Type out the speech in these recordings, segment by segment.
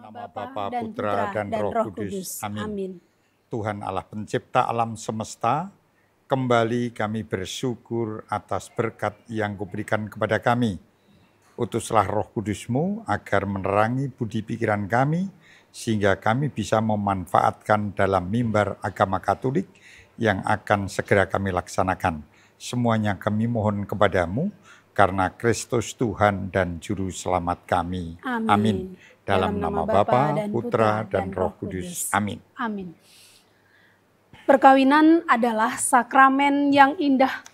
nama Bapa, Putra, dan Roh Kudus. Amin. Tuhan Allah pencipta alam semesta, kembali kami bersyukur atas berkat yang Kau-berikan kepada kami. Utuslah Roh Kudus-Mu agar menerangi budi pikiran kami, sehingga kami bisa memanfaatkan dalam mimbar agama Katolik yang akan segera kami laksanakan. Semuanya kami mohon kepadamu, karena Kristus Tuhan dan Juru Selamat kami. Amin. Dalam nama Bapa, Putra, dan Roh Kudus. Amin. Amin. Perkawinan adalah sakramen yang indah,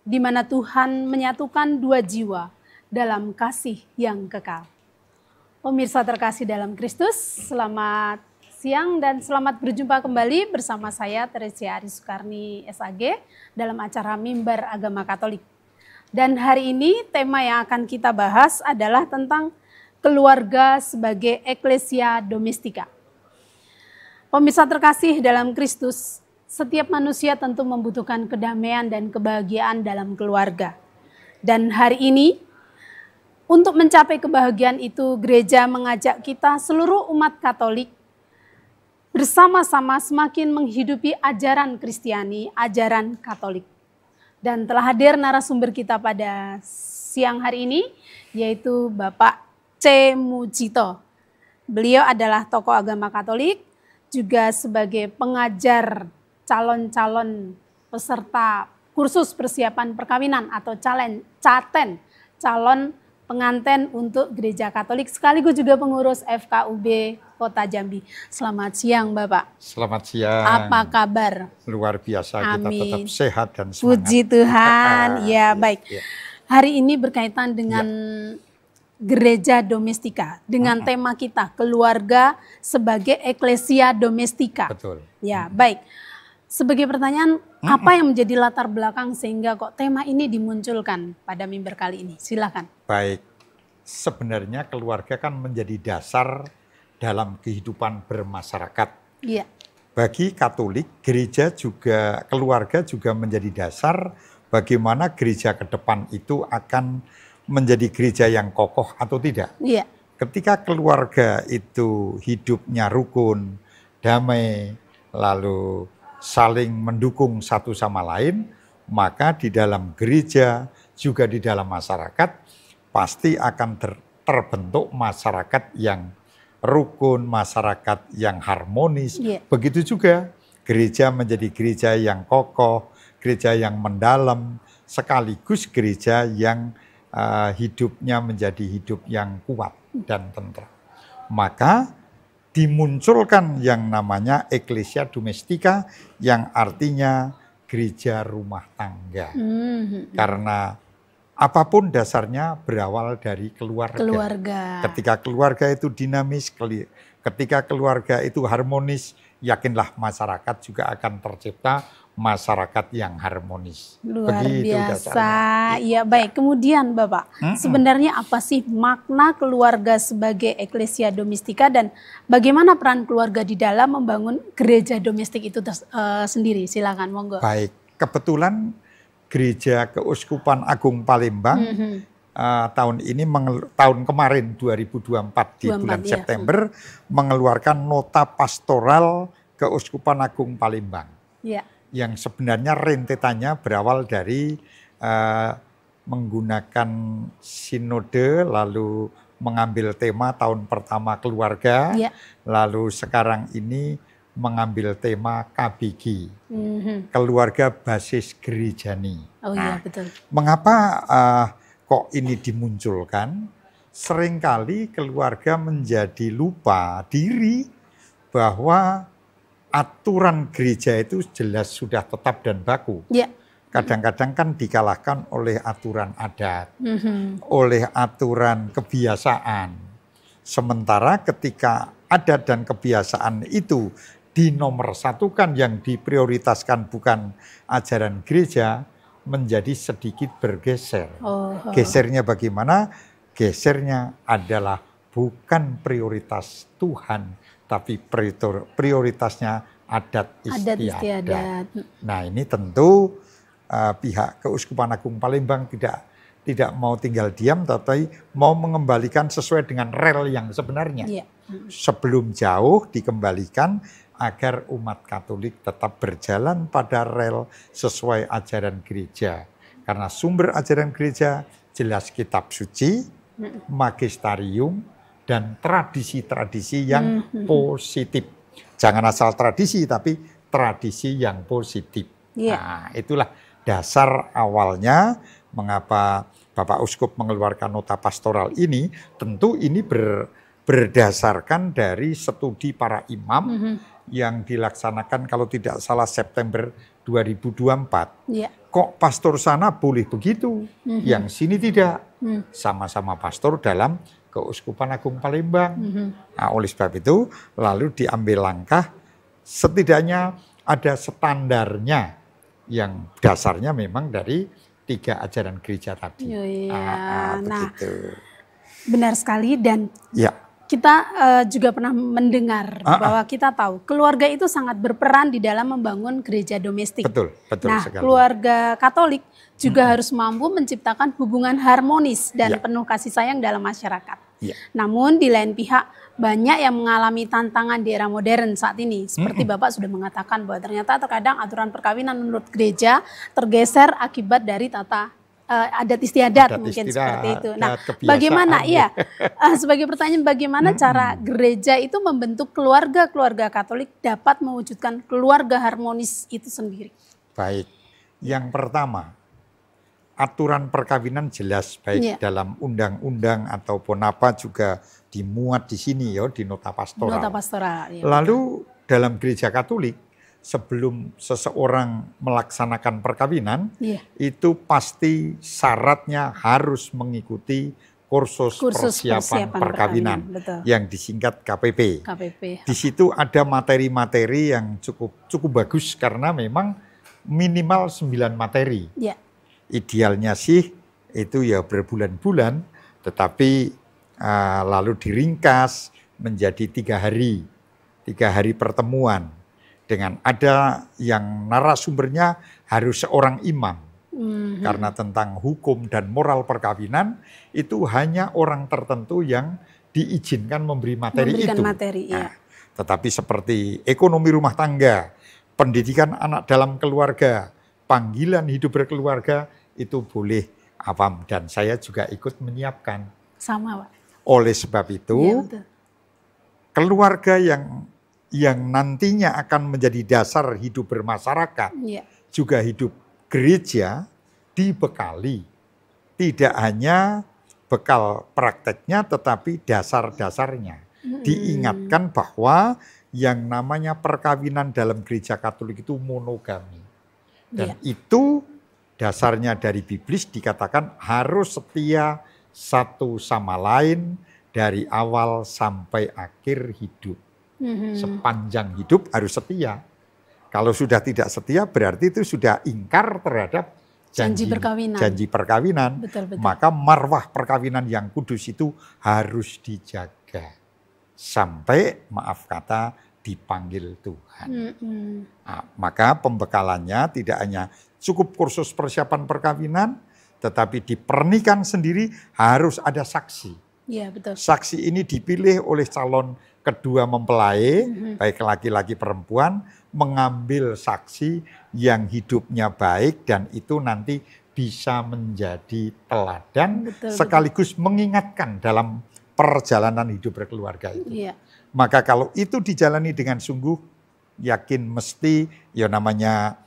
di mana Tuhan menyatukan dua jiwa dalam kasih yang kekal. Pemirsa terkasih dalam Kristus, selamat siang dan selamat berjumpa kembali bersama saya Teresia Arisukarni SAG dalam acara Mimbar Agama Katolik. Dan hari ini tema yang akan kita bahas adalah tentang keluarga sebagai Ecclesia Domestica. Pemirsa terkasih dalam Kristus, setiap manusia tentu membutuhkan kedamaian dan kebahagiaan dalam keluarga. Dan hari ini, untuk mencapai kebahagiaan itu, gereja mengajak kita seluruh umat Katolik bersama-sama semakin menghidupi ajaran Kristiani, ajaran Katolik. Dan telah hadir narasumber kita pada siang hari ini, yaitu Bapak C. Mujito. Beliau adalah tokoh agama Katolik, juga sebagai pengajar calon-calon peserta kursus persiapan perkawinan atau caten, calon pengantin untuk gereja Katolik, sekaligus juga pengurus FKUB Kota Jambi. Selamat siang Bapak. Selamat siang. Apa kabar? Luar biasa, kita tetap sehat dan semangat. Puji Tuhan. Ya, baik. Hari ini berkaitan dengan gereja domestika, dengan tema kita keluarga sebagai Ecclesia Domestica. Betul. Ya, baik. Sebagai pertanyaan, apa yang menjadi latar belakang sehingga kok tema ini dimunculkan pada mimbar kali ini? Silakan. Baik, sebenarnya keluarga kan menjadi dasar dalam kehidupan bermasyarakat. Iya. Bagi Katolik, gereja juga, keluarga juga menjadi dasar bagaimana gereja ke depan itu akan menjadi gereja yang kokoh atau tidak. Iya. Ketika keluarga itu hidupnya rukun, damai, lalu saling mendukung satu sama lain, maka di dalam gereja juga di dalam masyarakat pasti akan terbentuk masyarakat yang rukun, masyarakat yang harmonis. Begitu juga gereja menjadi gereja yang kokoh, gereja yang mendalam, sekaligus gereja yang hidupnya menjadi hidup yang kuat dan tentram. Maka dimunculkan yang namanya Ecclesia Domestica, yang artinya gereja rumah tangga. Karena apapun dasarnya berawal dari keluarga. Ketika keluarga itu dinamis, ketika keluarga itu harmonis, yakinlah masyarakat juga akan tercipta masyarakat yang harmonis. Luar biasa. Iya, baik. Kemudian Bapak, sebenarnya apa sih makna keluarga sebagai Ecclesia Domestica dan bagaimana peran keluarga di dalam membangun gereja domestik itu sendiri? Silakan, monggo. Baik, kebetulan Gereja Keuskupan Agung Palembang tahun kemarin 2024 di bulan September mengeluarkan nota pastoral Keuskupan Agung Palembang. Yang sebenarnya rentetannya berawal dari menggunakan sinode, lalu mengambil tema tahun pertama keluarga, lalu sekarang ini mengambil tema KBG, keluarga basis gerejani. Betul. Mengapa kok ini dimunculkan? Seringkali keluarga menjadi lupa diri bahwa aturan gereja itu jelas sudah tetap dan baku. Kadang-kadang kan dikalahkan oleh aturan adat, oleh aturan kebiasaan. Sementara ketika adat dan kebiasaan itu dinomorsatukan, yang diprioritaskan bukan ajaran gereja, menjadi sedikit bergeser. Gesernya bagaimana? Gesernya adalah bukan prioritas Tuhan, tapi prioritasnya adat istiadat. Nah, ini tentu pihak Keuskupan Agung Palembang tidak tidak mau tinggal diam, tapi mau mengembalikan sesuai dengan rel yang sebenarnya. Iya. Sebelum jauh dikembalikan agar umat Katolik tetap berjalan pada rel sesuai ajaran gereja. Karena sumber ajaran gereja jelas kitab suci, magisterium, dan tradisi-tradisi yang positif. Jangan asal tradisi, tapi tradisi yang positif. Iya. Nah, itulah dasar awalnya mengapa Bapak Uskup mengeluarkan nota pastoral ini. Tentu ini berdasarkan dari studi para imam yang dilaksanakan kalau tidak salah September 2024. Iya. Kok pastor sana boleh begitu, yang sini tidak. Sama-sama pastor dalam Keuskupan Agung Palembang. Nah, oleh sebab itu lalu diambil langkah setidaknya ada standarnya yang dasarnya memang dari 3 ajaran gereja tadi. Iya. Nah, begitu. benar sekali dan Ya. kita juga pernah mendengar bahwa kita tahu keluarga itu sangat berperan di dalam membangun gereja domestik. Betul Nah, sekali. keluarga Katolik juga harus mampu menciptakan hubungan harmonis dan penuh kasih sayang dalam masyarakat. Ya. Namun di lain pihak banyak yang mengalami tantangan di era modern saat ini. Seperti Bapak sudah mengatakan bahwa ternyata terkadang aturan perkawinan menurut gereja tergeser akibat dari tata adat istiadat mungkin seperti itu. Nah, bagaimana sebagai pertanyaan bagaimana cara gereja itu membentuk keluarga Katolik dapat mewujudkan keluarga harmonis itu sendiri? Baik. Yang pertama, aturan perkawinan jelas baik dalam undang-undang ataupun apa juga dimuat di sini ya di nota pastoral. Nota pastoral. Ya, lalu dalam gereja Katolik sebelum seseorang melaksanakan perkawinan, itu pasti syaratnya harus mengikuti kursus persiapan perkawinan yang disingkat KPP. Di situ ada materi-materi yang cukup bagus karena memang minimal 9 materi. Idealnya sih itu ya berbulan-bulan, tetapi lalu diringkas menjadi 3 hari, 3 hari pertemuan. Dengan ada yang narasumbernya harus seorang imam. Karena tentang hukum dan moral perkawinan itu hanya orang tertentu yang diizinkan memberi materi itu. Nah, tetapi seperti ekonomi rumah tangga, pendidikan anak dalam keluarga, panggilan hidup berkeluarga itu boleh awam dan saya juga ikut menyiapkan. Sama, Pak. Oleh sebab itu keluarga yang nantinya akan menjadi dasar hidup bermasyarakat, juga hidup gereja dibekali. Tidak hanya bekal prakteknya tetapi dasar-dasarnya. Diingatkan bahwa yang namanya perkawinan dalam gereja Katolik itu monogami. Dan itu dasarnya dari biblis dikatakan harus setia satu sama lain dari awal sampai akhir hidup. Sepanjang hidup harus setia. Kalau sudah tidak setia berarti itu sudah ingkar terhadap janji perkawinan. Betul. Maka marwah perkawinan yang kudus itu harus dijaga. Sampai maaf kata dipanggil Tuhan. Nah, maka pembekalannya tidak hanya cukup kursus persiapan perkawinan, tetapi di pernikahan sendiri harus ada saksi. Saksi ini dipilih oleh calon kedua mempelai, baik laki-laki perempuan, mengambil saksi yang hidupnya baik dan itu nanti bisa menjadi teladan sekaligus mengingatkan dalam perjalanan hidup berkeluarga itu. Maka kalau itu dijalani dengan sungguh, yakin mesti ya namanya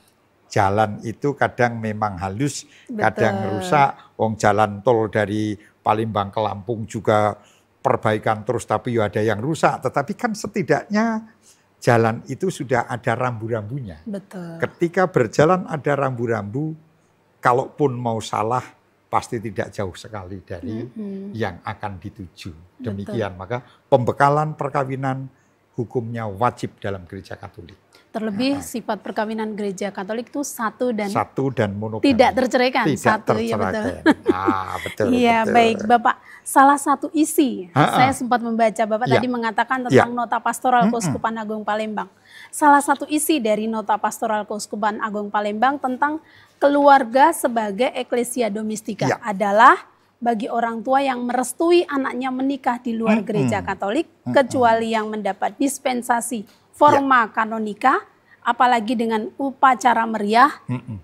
jalan itu kadang memang halus, kadang rusak. Wong jalan tol dari Palembang ke Lampung juga perbaikan terus tapi ya ada yang rusak. Tetapi kan setidaknya jalan itu sudah ada rambu-rambunya. Ketika berjalan ada rambu-rambu, kalaupun mau salah pasti tidak jauh sekali dari yang akan dituju. Demikian, maka pembekalan perkawinan hukumnya wajib dalam gereja Katolik. Terlebih sifat perkawinan gereja Katolik itu satu dan monogami. Tidak terceraikan. Tidak satu, terceraikan. Iya betul. Betul. Iya betul. baik Bapak. Salah satu isi, saya sempat membaca Bapak Ya. tadi mengatakan tentang nota pastoral Keuskupan Agung Palembang. Salah satu isi dari nota pastoral Keuskupan Agung Palembang tentang keluarga sebagai eklesia domestika adalah bagi orang tua yang merestui anaknya menikah di luar gereja Katolik, kecuali yang mendapat dispensasi forma kanonika, apalagi dengan upacara meriah,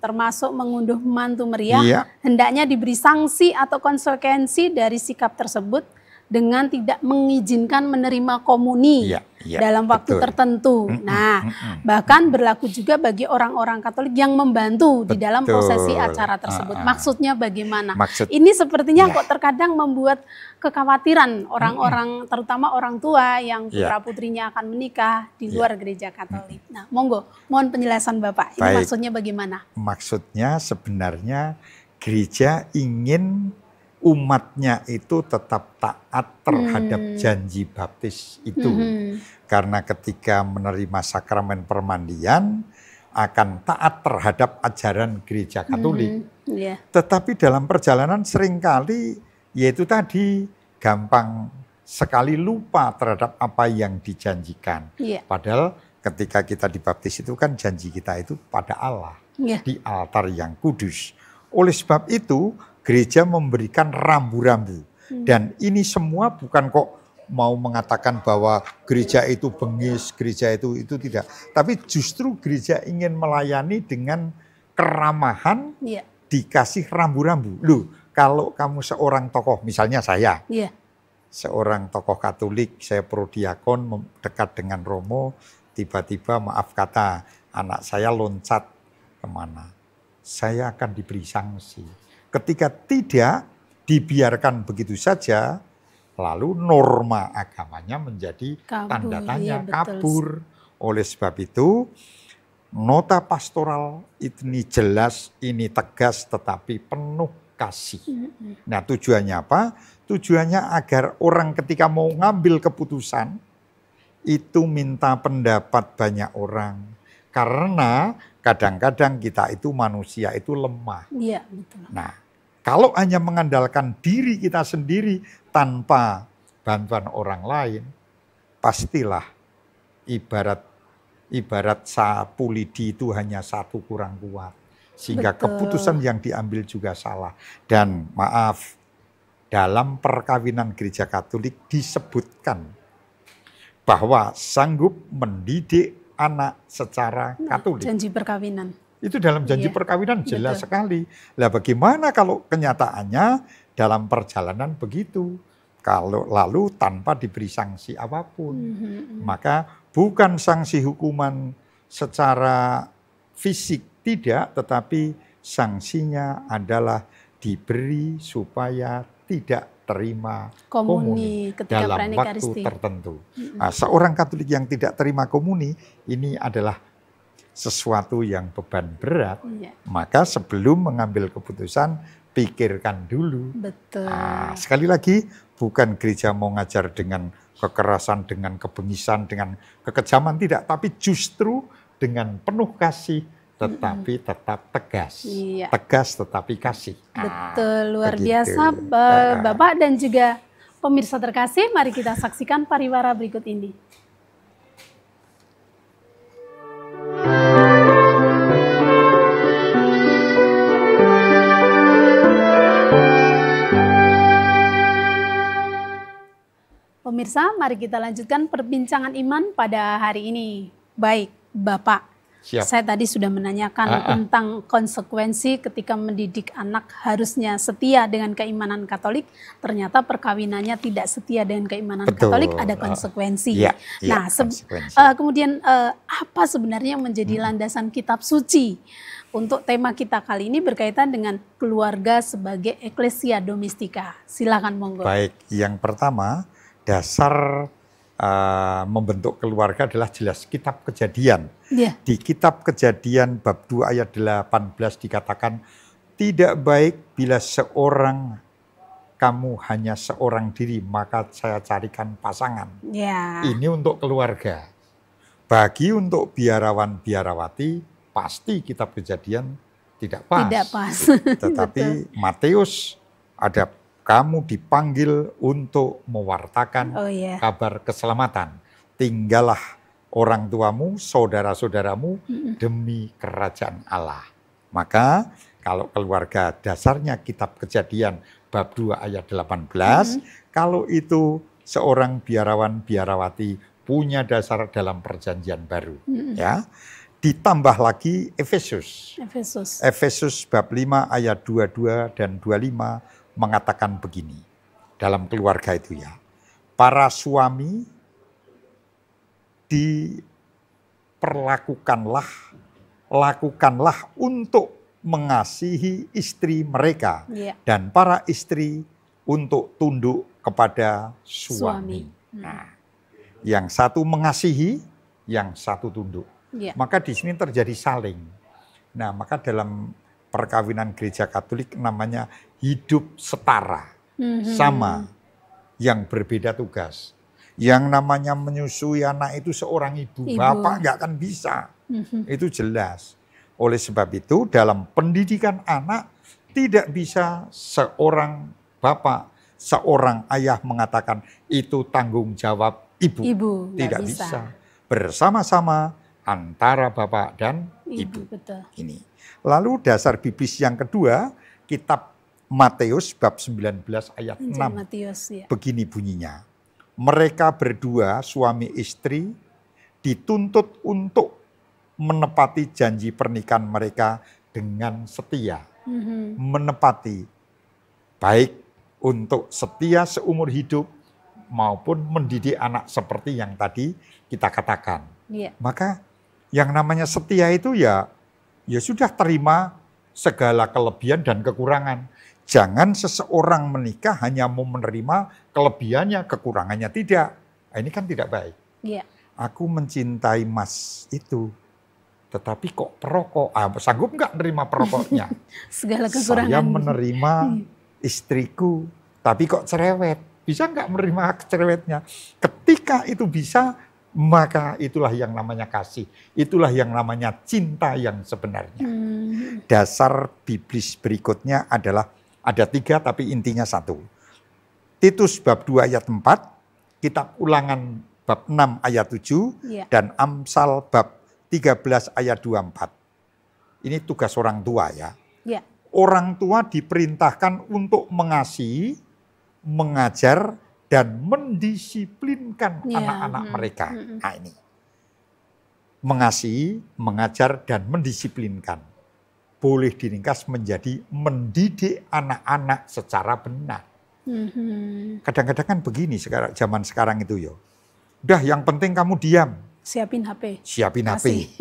termasuk mengunduh mantu meriah, hendaknya diberi sanksi atau konsekuensi dari sikap tersebut dengan tidak mengizinkan menerima komuni dalam waktu tertentu. Nah, bahkan berlaku juga bagi orang-orang Katolik yang membantu di dalam prosesi acara tersebut. Maksudnya bagaimana? Ini sepertinya kok terkadang membuat kekhawatiran orang-orang, terutama orang tua yang putra-putrinya akan menikah di luar gereja Katolik. Nah, monggo, mohon penjelasan Bapak. Ini maksudnya bagaimana? Maksudnya sebenarnya gereja ingin umatnya itu tetap taat terhadap janji baptis itu. Karena ketika menerima sakramen permandian akan taat terhadap ajaran gereja Katolik. Tetapi dalam perjalanan seringkali yaitu tadi gampang sekali lupa terhadap apa yang dijanjikan. Padahal ketika kita dibaptis itu kan janji kita itu pada Allah. Di altar yang kudus. Oleh sebab itu gereja memberikan rambu-rambu. Dan ini semua bukan kok mau mengatakan bahwa gereja itu bengis, gereja itu tidak. Tapi justru gereja ingin melayani dengan keramahan, dikasih rambu-rambu. Loh, kalau kamu seorang tokoh, misalnya saya, seorang tokoh Katolik, saya prodiakon dekat dengan Romo, tiba-tiba maaf kata anak saya loncat kemana, saya akan diberi sanksi. Ketika tidak dibiarkan begitu saja, lalu norma agamanya menjadi tanda tanya, kabur. Oleh sebab itu, nota pastoral ini jelas, ini tegas, tetapi penuh kasih. Nah, tujuannya apa? Tujuannya agar orang ketika mau ngambil keputusan, itu minta pendapat banyak orang. Karena kadang-kadang kita itu manusia itu lemah. Betul. Nah, kalau hanya mengandalkan diri kita sendiri tanpa bantuan orang lain, pastilah ibarat sapu lidi itu hanya satu kurang kuat. Sehingga keputusan yang diambil juga salah. Dan maaf, dalam perkawinan gereja Katolik disebutkan bahwa sanggup mendidik anak secara Katolik. Janji perkawinan. Itu dalam janji perkawinan jelas sekali. Lah bagaimana kalau kenyataannya dalam perjalanan begitu? Kalau lalu tanpa diberi sanksi apapun. Maka bukan sanksi hukuman secara fisik tidak, tetapi sanksinya adalah diberi supaya tidak terima komuni dalam waktu tertentu. Nah, seorang Katolik yang tidak terima komuni ini adalah sesuatu yang beban berat, maka sebelum mengambil keputusan pikirkan dulu. Sekali lagi, bukan gereja mau ngajar dengan kekerasan, dengan kebengisan, dengan kekejaman, tidak, tapi justru dengan penuh kasih, tetapi tetap tegas. Tegas tetapi kasih. Betul, luar biasa Bapak dan juga pemirsa terkasih, mari kita saksikan pariwara berikut ini. Pemirsa, mari kita lanjutkan perbincangan iman pada hari ini. Baik, Bapak. Saya tadi sudah menanyakan tentang konsekuensi ketika mendidik anak harusnya setia dengan keimanan Katolik. Ternyata perkawinannya tidak setia dengan keimanan Katolik, ada konsekuensi. Nah, kemudian apa sebenarnya yang menjadi landasan kitab suci? Untuk tema kita kali ini berkaitan dengan keluarga sebagai eklesia domestika. Silakan monggo. Baik, yang pertama, dasar membentuk keluarga adalah jelas kitab Kejadian. Di kitab Kejadian bab 2 ayat 18 dikatakan, tidak baik bila seorang kamu hanya seorang diri, maka saya carikan pasangan. Ini untuk keluarga. Bagi untuk biarawan-biarawati, pasti kitab Kejadian tidak pas. Tidak pas. Tetapi Matius, ada kamu dipanggil untuk mewartakan kabar keselamatan. Tinggallah orang tuamu, saudara-saudaramu demi kerajaan Allah. Maka kalau keluarga dasarnya kitab Kejadian bab 2 ayat 18, kalau itu seorang biarawan-biarawati punya dasar dalam perjanjian baru. Ya. Ditambah lagi Efesus. Efesus bab 5 ayat 22 dan 25 mengatakan begini. Dalam keluarga itu ya. Para suami lakukanlah untuk mengasihi istri mereka. Dan para istri untuk tunduk kepada suami. Nah, yang satu mengasihi, yang satu tunduk. Maka di sini terjadi saling. Nah, maka dalam perkawinan gereja Katolik namanya hidup setara. Sama, yang berbeda tugas. Yang namanya menyusui anak itu seorang ibu. Bapak nggak akan bisa. Itu jelas. Oleh sebab itu dalam pendidikan anak tidak bisa seorang bapak, seorang ayah mengatakan itu tanggung jawab ibu. Tidak bisa. Bersama-sama antara bapak dan ibu. Betul. Ini. Lalu dasar biblis yang kedua, kitab Matius bab 19 ayat 6. Begini bunyinya. Mereka berdua suami istri dituntut untuk menepati janji pernikahan mereka dengan setia. Menepati baik untuk setia seumur hidup maupun mendidik anak seperti yang tadi kita katakan. Maka yang namanya setia itu ya sudah terima segala kelebihan dan kekurangan. Jangan seseorang menikah hanya mau menerima kelebihannya, kekurangannya tidak. Ini kan tidak baik. Aku mencintai Mas itu, tetapi kok perokok. Sanggup nggak menerima perokoknya? Segala kekurangan. Saya menerima istriku, tapi kok cerewet. Bisa nggak menerima cerewetnya? Ketika itu bisa, maka itulah yang namanya kasih. Itulah yang namanya cinta yang sebenarnya. Dasar biblis berikutnya adalah, ada 3 tapi intinya 1. Titus bab 2 ayat 4, kitab Ulangan bab 6 ayat 7, dan Amsal bab 13 ayat 24. Ini tugas orang tua ya. Orang tua diperintahkan untuk mengasihi, mengajar, dan mendisiplinkan anak-anak mereka. Nah ini. Mengasihi, mengajar, dan mendisiplinkan. Boleh diringkas menjadi mendidik anak-anak secara benar. Kadang-kadang kan begini zaman sekarang itu yo. Udah yang penting kamu diam. Siapin HP. Siapin HP.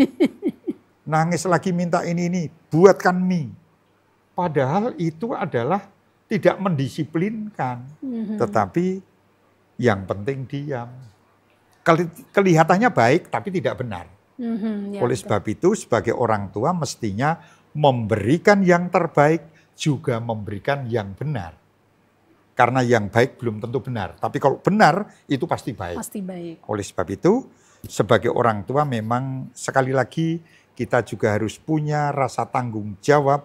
Nangis lagi minta ini, buatkan mie. Padahal itu adalah tidak mendisiplinkan. Tetapi yang penting diam. Kelihatannya baik tapi tidak benar. Oleh sebab itu sebagai orang tua mestinya memberikan yang terbaik, juga memberikan yang benar. Karena yang baik belum tentu benar. Tapi kalau benar itu pasti baik. Pasti baik. Oleh sebab itu sebagai orang tua memang sekali lagi kita juga harus punya rasa tanggung jawab.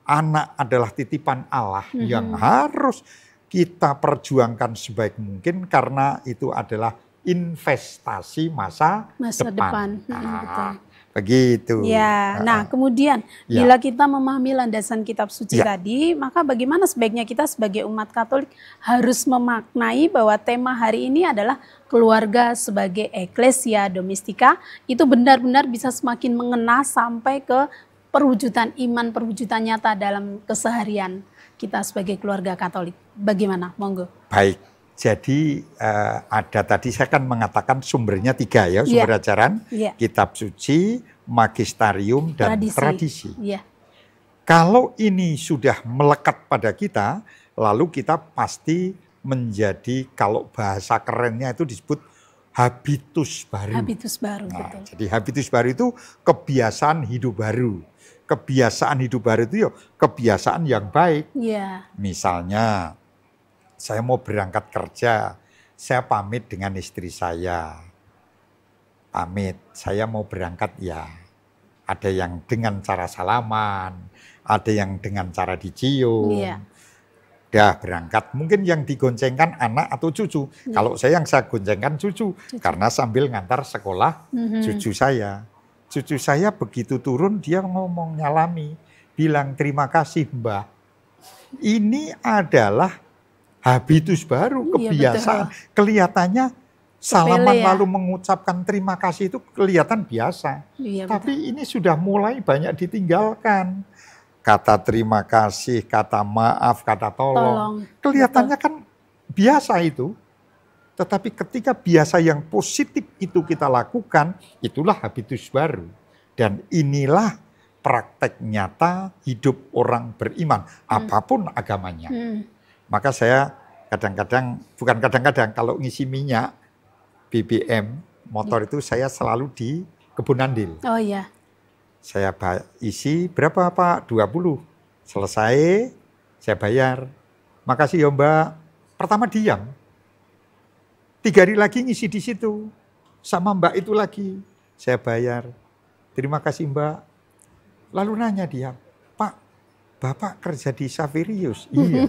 Anak adalah titipan Allah yang harus kita perjuangkan sebaik mungkin karena itu adalah investasi masa depan. Betul. Begitu. Ya, nah kemudian bila kita memahami landasan kitab suci tadi, maka bagaimana sebaiknya kita sebagai umat Katolik harus memaknai bahwa tema hari ini adalah keluarga sebagai eklesia domestika, itu benar-benar bisa semakin mengena sampai ke perwujudan iman, perwujudan nyata dalam keseharian kita sebagai keluarga Katolik. Bagaimana? Monggo. Baik. Jadi ada tadi saya kan mengatakan sumbernya 3 ya, sumber ajaran, kitab suci, magisterium, dan tradisi. Kalau ini sudah melekat pada kita, lalu kita pasti menjadi, kalau bahasa kerennya itu disebut habitus baru. Habitus baru, betul. Jadi habitus baru itu kebiasaan hidup baru. Kebiasaan hidup baru itu ya kebiasaan yang baik. Misalnya, saya mau berangkat kerja, saya pamit dengan istri saya. pamit, saya mau berangkat ya. Ada yang dengan cara salaman, ada yang dengan cara dicium. Iya. Dah berangkat, mungkin yang digoncengkan anak atau cucu. Kalau saya yang saya goncengkan cucu, karena sambil ngantar sekolah cucu saya. Cucu saya begitu turun dia ngomong, nyalami, bilang terima kasih Mbak. Ini adalah habitus baru, kebiasaan. Betul. Kelihatannya salaman ya. lalu mengucapkan terima kasih itu kelihatan biasa. Iya, Tapi betul. ini sudah mulai banyak ditinggalkan. Kata terima kasih, kata maaf, kata tolong. Kelihatannya kan biasa itu. Tetapi ketika biasa yang positif itu kita lakukan, itulah habitus baru. Dan inilah praktek nyata hidup orang beriman, apapun agamanya. Maka saya kadang-kadang, bukan kadang-kadang, kalau ngisi minyak, BBM, motor itu saya selalu di Kebun Andil. Oh iya. Saya isi berapa Pak? 20. Selesai, saya bayar. Makasih ya Mbak. Pertama diam. 3 hari lagi ngisi di situ. Sama Mbak itu lagi. Saya bayar. Terima kasih Mbak. Lalu nanya dia, Pak, Bapak kerja di Saverius? Iya.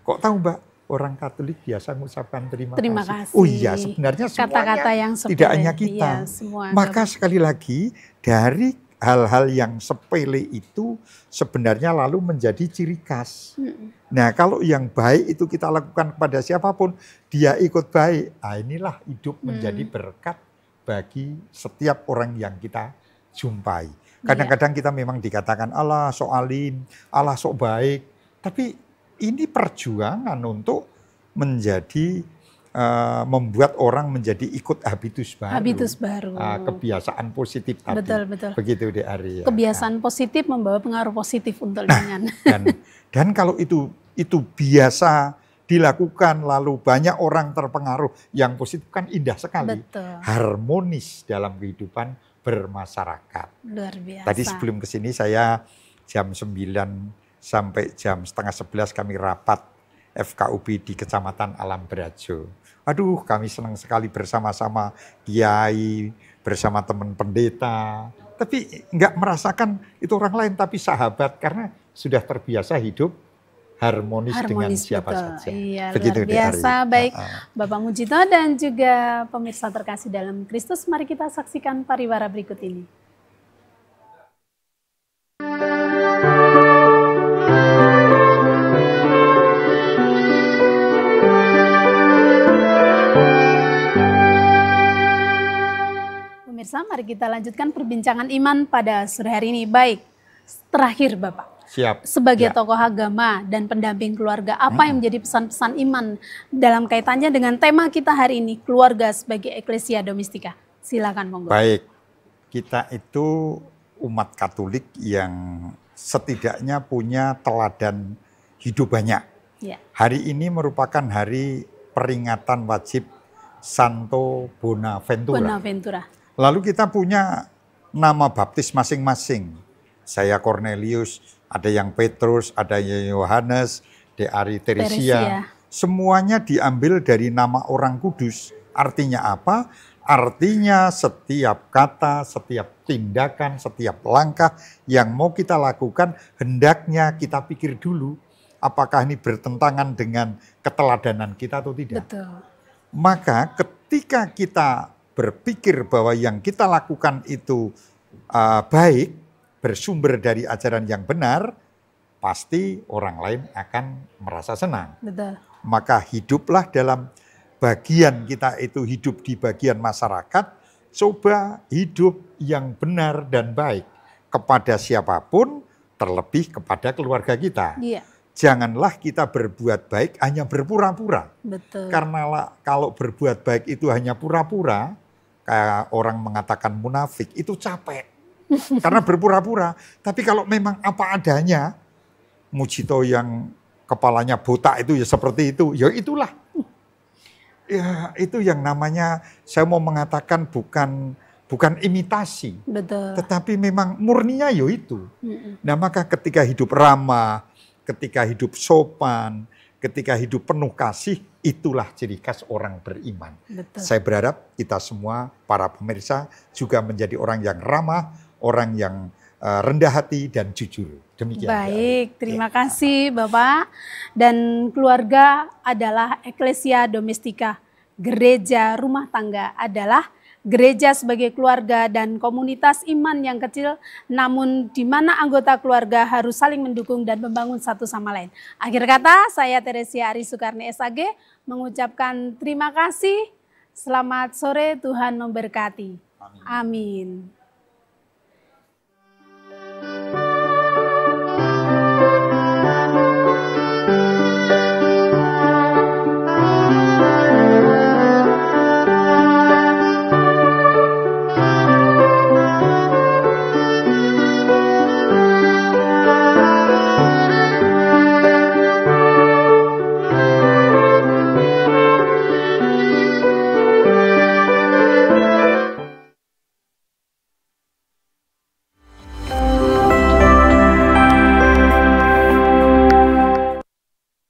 Kok tahu Mbak? Orang Katolik biasa mengucapkan terima kasih. Oh iya, sebenarnya semuanya kata-kata yang sepele, tidak hanya kita. Iya, maka sekali lagi dari hal-hal yang sepele itu sebenarnya lalu menjadi ciri khas. Nah kalau yang baik itu kita lakukan kepada siapapun, dia ikut baik. Nah, inilah hidup menjadi berkat bagi setiap orang yang kita jumpai. Kadang-kadang kita memang dikatakan Allah sok alim, Allah sok baik. Tapi ini perjuangan untuk menjadi membuat orang menjadi ikut habitus baru. Habitus baru. Kebiasaan positif tadi. Betul, betul. Begitu Dek Ari. Ya. Kebiasaan positif membawa pengaruh positif untuk lingkungan. Dan kalau itu biasa dilakukan lalu banyak orang terpengaruh yang positif kan indah sekali. Betul. Harmonis dalam kehidupan bermasyarakat. Luar biasa. Tadi sebelum kesini saya jam 9 sampai jam setengah 11 kami rapat FKUB di Kecamatan Alam Berajo. Aduh, kami senang sekali bersama-sama kiai, bersama teman pendeta. Tapi enggak merasakan itu orang lain, tapi sahabat karena sudah terbiasa hidup harmonis dengan siapa betul. saja. Iya, begitu luar biasa. Baik, Bapak Mujito dan juga pemirsa terkasih dalam Kristus, mari kita saksikan pariwara berikut ini. Pemirsa, mari kita lanjutkan perbincangan iman pada sore hari ini. Baik, terakhir Bapak. Siap. Sebagai tokoh agama dan pendamping keluarga, apa yang menjadi pesan-pesan iman dalam kaitannya dengan tema kita hari ini, keluarga sebagai Ecclesia Domestika? Silakan monggo. Baik, kita itu umat Katolik yang setidaknya punya teladan hidup banyak. Ya. Hari ini merupakan hari peringatan wajib Santo Bonaventura. Lalu kita punya nama baptis masing-masing. Saya Cornelius, ada yang Petrus, ada yang Yohanes, De Ari Teresia. Semuanya diambil dari nama orang kudus. Artinya apa? Artinya setiap kata, setiap tindakan, setiap langkah yang mau kita lakukan, hendaknya kita pikir dulu apakah ini bertentangan dengan keteladanan kita atau tidak. Betul. Maka ketika kita berpikir bahwa yang kita lakukan itu baik, bersumber dari ajaran yang benar, pasti orang lain akan merasa senang. Betul. Maka hiduplah dalam bagian kita itu hidup di bagian masyarakat, coba hidup yang benar dan baik kepada siapapun, terlebih kepada keluarga kita. Iya. Janganlah kita berbuat baik hanya berpura-pura. Betul. Karena kalau berbuat baik itu hanya pura-pura, kayak orang mengatakan munafik, itu capek. Karena berpura-pura. Tapi kalau memang apa adanya, Mujito yang kepalanya botak itu ya seperti itu, ya itulah. Ya itu yang namanya, saya mau mengatakan bukan imitasi. Betul. Tetapi memang murninya ya itu. Nah maka ketika hidup ramah, ketika hidup sopan, ketika hidup penuh kasih, itulah ciri khas orang beriman. Betul. Saya berharap kita semua, para pemirsa, juga menjadi orang yang ramah, orang yang rendah hati dan jujur. Demikian. Baik, terima kasih Bapak. Dan keluarga adalah Ecclesia Domestica. Gereja rumah tangga adalah gereja sebagai keluarga dan komunitas iman yang kecil, namun di mana anggota keluarga harus saling mendukung dan membangun satu sama lain. Akhir kata, saya Teresia Ari Sukarni SAG mengucapkan terima kasih. Selamat sore, Tuhan memberkati. Amin.